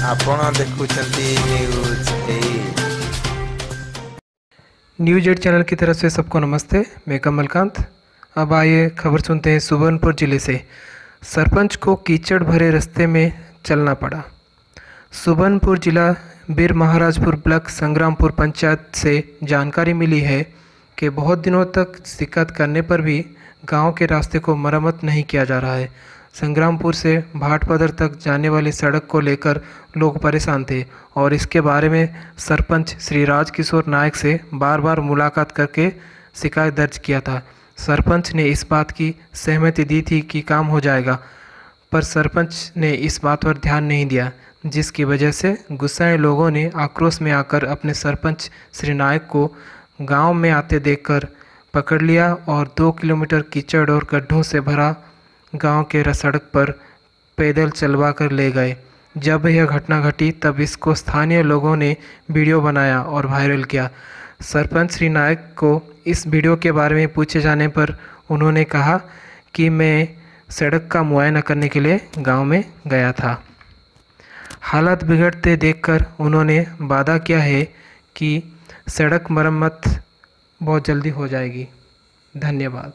आपण देखुचंती news 8 channel की तरफ से सबको नमस्ते। मैं कमलकांत। अब आइए खबर सुनते हैं। सुबर्णपुर जिले से सरपंच को कीचड़ भरे रास्ते में चलना पड़ा। सुबर्णपुर जिला बीर महाराजपुर ब्लॉक संग्रामपुर पंचायत से जानकारी मिली है कि बहुत दिनों तक शिकायत करने पर भी गांव के रास्ते को मरम्मत नहीं किया जा रहा है। संग्रामपुर से भाटपदर तक जाने वाली सड़क को लेकर लोग परेशान थे और इसके बारे में सरपंच श्री राजकिशोर नायक से बार बार मुलाकात करके शिकायत दर्ज किया था। सरपंच ने इस बात की सहमति दी थी कि काम हो जाएगा, पर सरपंच ने इस बात पर ध्यान नहीं दिया, जिसकी वजह से गुस्साए लोगों ने आक्रोश में आकर अपने सरपंच श्री नायक को गांव में आते देखकर पकड़ लिया और 2 किलोमीटर कीचड़ और गड्ढों से भरा गांव के सड़क पर पैदल चलवा कर ले गए। जब यह घटना घटी तब इसको स्थानीय लोगों ने वीडियो बनाया और वायरल किया। सरपंच श्री नायक को इस वीडियो के बारे में पूछे जाने पर उन्होंने कहा कि मैं सड़क का मुआयना करने के लिए गांव में गया था। हालात बिगड़ते देखकर उन्होंने वादा किया है कि सड़क मरम्मत बहुत जल्दी हो जाएगी। धन्यवाद।